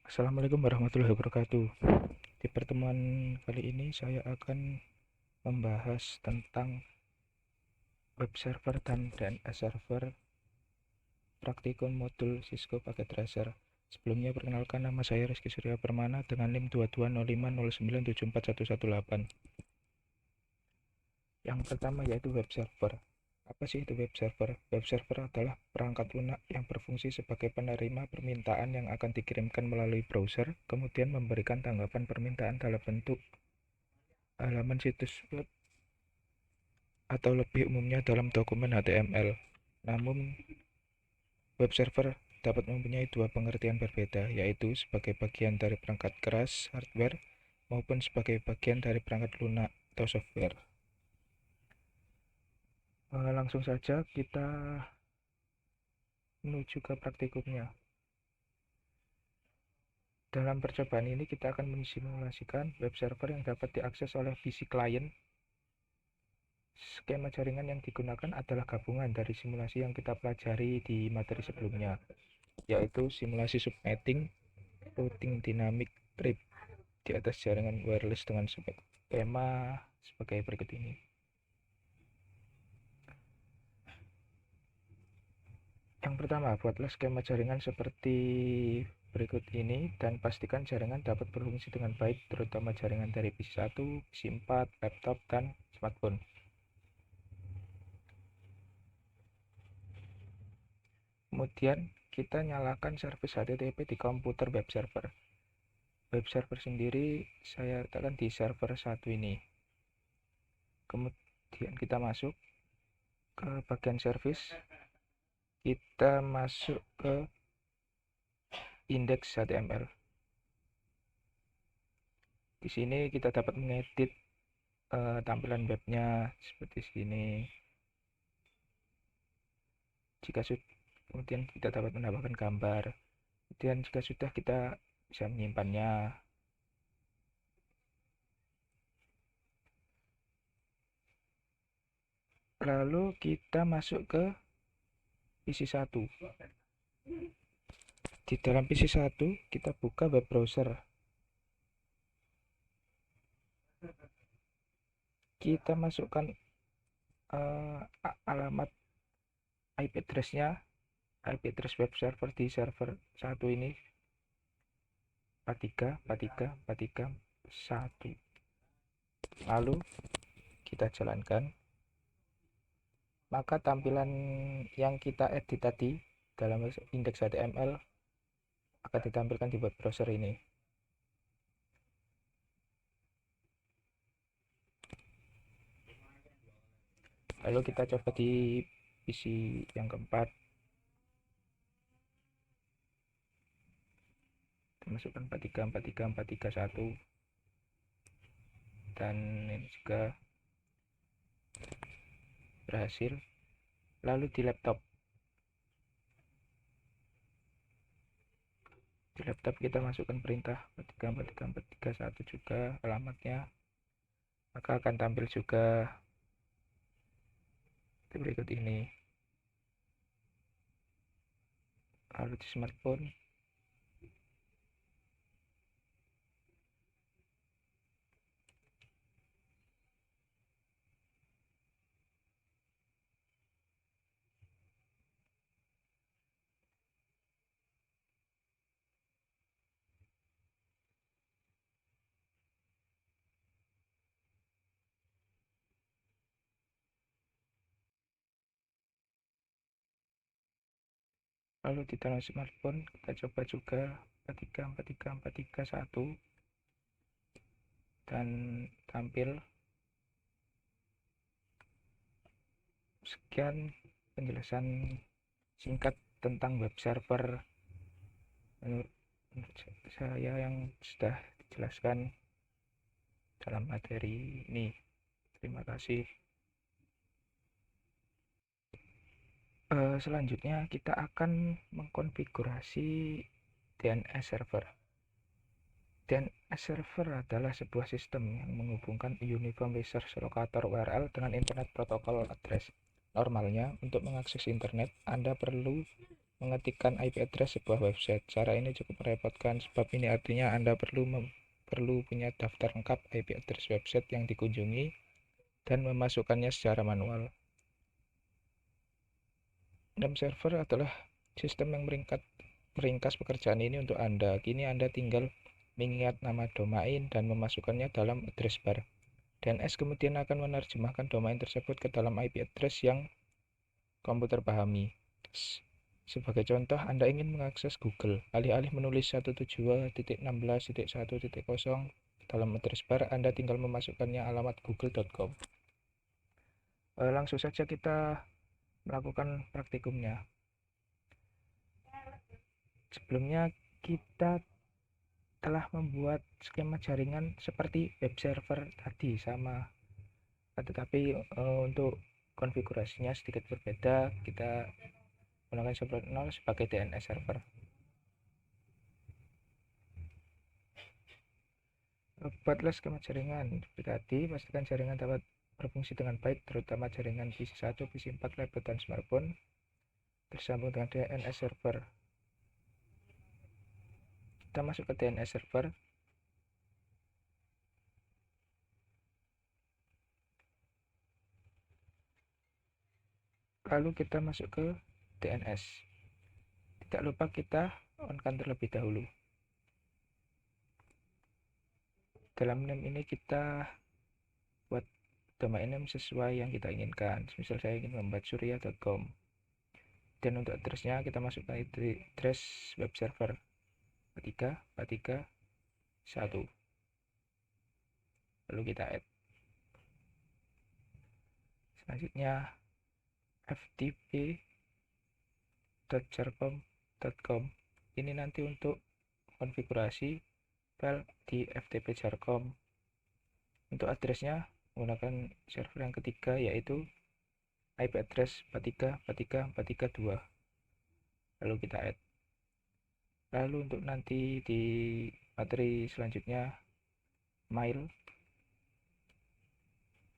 Assalamualaikum warahmatullahi wabarakatuh. Di pertemuan kali ini saya akan membahas tentang web server dan DNS server praktikum modul Cisco Packet Tracer. Sebelumnya perkenalkan, nama saya Rizky Surya Permana dengan NIM 220509741118. Yang pertama yaitu web server. Apa sih itu web server? Web server adalah perangkat lunak yang berfungsi sebagai penerima permintaan yang akan dikirimkan melalui browser, kemudian memberikan tanggapan permintaan dalam bentuk halaman situs web atau lebih umumnya dalam dokumen HTML. Namun, web server dapat mempunyai dua pengertian berbeda, yaitu sebagai bagian dari perangkat keras hardware maupun sebagai bagian dari perangkat lunak atau software. Langsung saja kita menuju ke praktikumnya. Dalam percobaan ini kita akan mensimulasikan web server yang dapat diakses oleh PC klien. Skema jaringan yang digunakan adalah gabungan dari simulasi yang kita pelajari di materi sebelumnya, yaitu simulasi subnetting, routing dynamic trip di atas jaringan wireless dengan skema sebagai berikut ini. Yang pertama, buatlah skema jaringan seperti berikut ini dan pastikan jaringan dapat berfungsi dengan baik, terutama jaringan dari PC1, PC4, laptop, dan smartphone. Kemudian kita nyalakan service HTTP di komputer web server. Web server sendiri saya letakkan di server 1 ini. Kemudian kita masuk ke bagian service, kita masuk ke indeks HTML. Di sini kita dapat mengedit tampilan webnya seperti sini. Kemudian kita dapat menambahkan gambar. Kemudian jika sudah, kita bisa menyimpannya. Lalu kita masuk ke PC1. Di dalam PC1 kita buka web browser. Kita masukkan alamat IP address-nya, IP address web server di server 1 ini 43434341. Lalu kita jalankan, maka tampilan yang kita edit tadi dalam indeks HTML akan ditampilkan di web browser ini. Lalu kita coba di PC yang keempat, kita masukkan 4343431, dan ini juga berhasil. Lalu di laptop kita masukkan perintah 4343431 juga alamatnya, maka akan tampil juga berikut ini. Lalu di smartphone lalu di dalam smartphone kita coba juga 4343431 dan tampil. Sekian penjelasan singkat tentang web server menurut saya yang sudah dijelaskan dalam materi ini. Terima kasih. Selanjutnya kita akan mengkonfigurasi DNS server. DNS server adalah sebuah sistem yang menghubungkan Uniform Resource Locator URL dengan Internet Protocol Address. Normalnya, untuk mengakses internet, Anda perlu mengetikkan IP address sebuah website. Cara ini cukup merepotkan sebab ini artinya Anda perlu punya daftar lengkap IP address website yang dikunjungi dan memasukkannya secara manual. Name server adalah sistem yang meringkas pekerjaan ini untuk Anda. Kini Anda tinggal mengingat nama domain dan memasukkannya dalam address bar. DNS kemudian akan menerjemahkan domain tersebut ke dalam IP address yang komputer pahami. Sebagai contoh, Anda ingin mengakses Google. Alih-alih menulis 172.16.1.0 dalam address bar, Anda tinggal memasukkannya alamat google.com. Langsung saja kita melakukan praktikumnya. Sebelumnya kita telah membuat skema jaringan seperti web server tadi sama, tetapi untuk konfigurasinya sedikit berbeda. Kita gunakan server 0 sebagai DNS server. Buatlah skema jaringan seperti tadi. Pastikan jaringan dapat berfungsi dengan baik, terutama jaringan PC1, PC4, laptop, dan smartphone tersambung dengan DNS server. Kita masuk ke DNS server. Lalu kita masuk ke DNS. Tidak lupa kita on-kan terlebih dahulu. Dalam name ini kita buat domain name sesuai yang kita inginkan. Misal saya ingin membuat surya.com. Dan untuk addressnya kita masukkan address web server 4341. Lalu kita add. Selanjutnya ftp.jarcom.com. Ini nanti untuk konfigurasi file di ftp jarcom. Untuk addressnya menggunakan server yang ketiga, yaitu IP address 434342. Lalu kita add. Lalu untuk nanti di materi selanjutnya, mail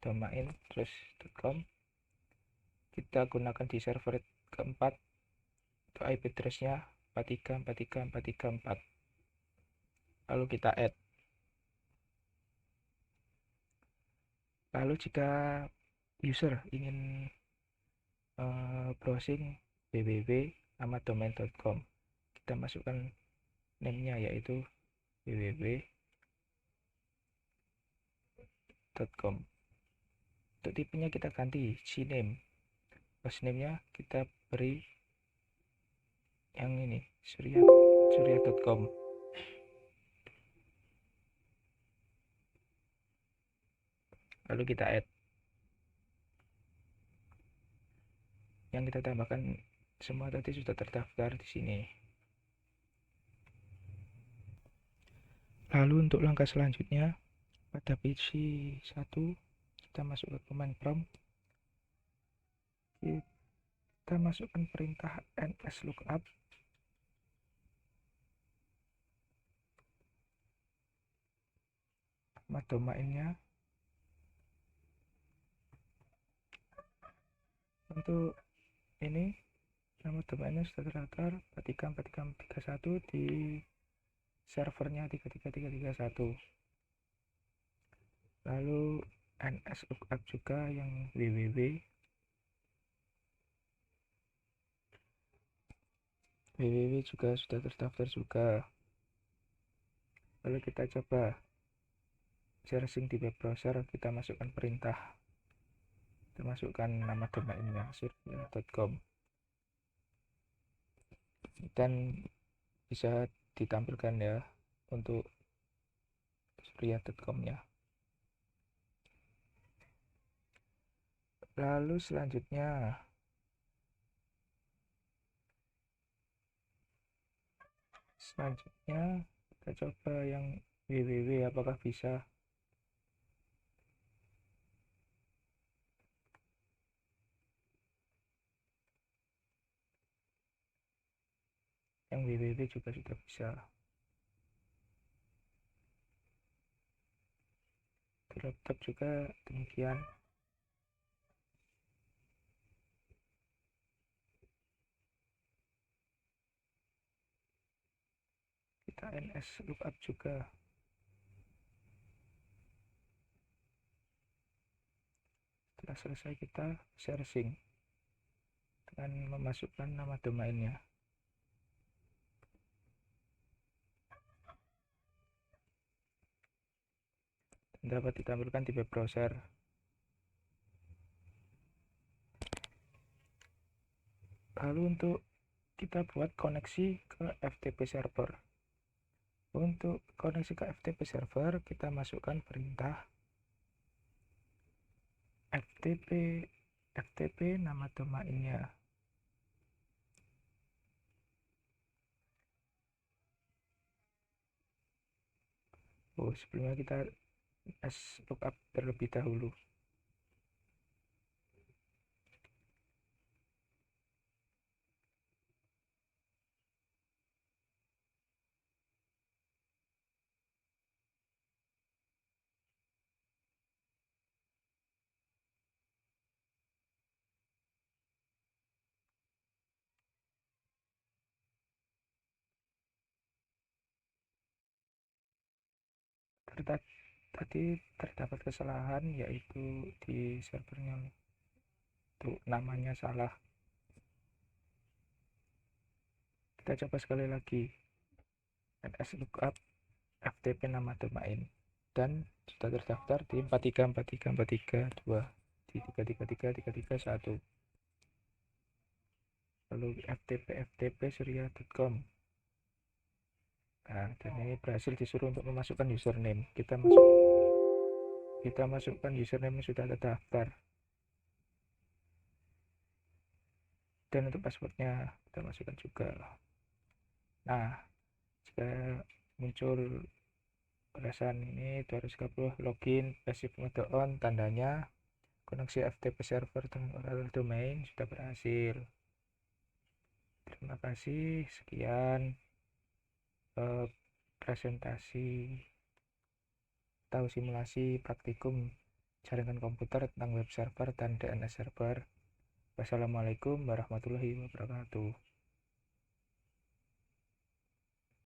domain.com kita gunakan di server keempat. Untuk IP addressnya 4343434. Lalu kita add. Lalu jika user ingin browsing www.alamatdomain.com, kita masukkan name-nya yaitu www.com. Untuk tipenya kita ganti cname. Hostname-nya kita beri yang ini, surya.com. Lalu kita add. Yang kita tambahkan semua tadi sudah terdaftar di sini. Lalu untuk langkah selanjutnya, pada PC1 kita masuk ke command prompt. Kita masukkan perintah nslookup. Nama domainnya. Untuk ini nama domainnya sudah terdaftar 434331 di servernya 33331. Lalu nslookup juga yang www juga sudah terdaftar juga. Lalu kita coba searching di web browser, kita masukkan perintah, kita masukkan nama domainnya surya.com, dan bisa ditampilkan ya untuk surya.com nya. Lalu selanjutnya kita coba yang www, apakah bisa. Yang www juga sudah bisa. Di laptop juga demikian. kita ns lookup juga. Setelah selesai kita searching dengan memasukkan nama domainnya. Dapat ditampilkan di web browser. Lalu untuk kita buat koneksi ke FTP server. Untuk koneksi ke FTP server, kita masukkan perintah FTP nama domainnya. Sebelumnya kita lookup terlebih dahulu. Tadi terdapat kesalahan, yaitu di servernya untuk namanya salah. Kita coba sekali lagi, ns lookup FTP nama domain, dan sudah terdaftar di 4343432 di 3333331. Lalu ftp surya.com. Nah, dan ini berhasil disuruh untuk memasukkan username. Kita masukkan username yang sudah terdaftar, dan untuk passwordnya kita masukkan juga. Nah, jika muncul balasan ini 230 login passive mode on, tandanya koneksi FTP server dengan URL domain sudah berhasil. Terima kasih, sekian presentasi atau simulasi praktikum jaringan komputer tentang web server dan DNS server. Wassalamualaikum warahmatullahi wabarakatuh.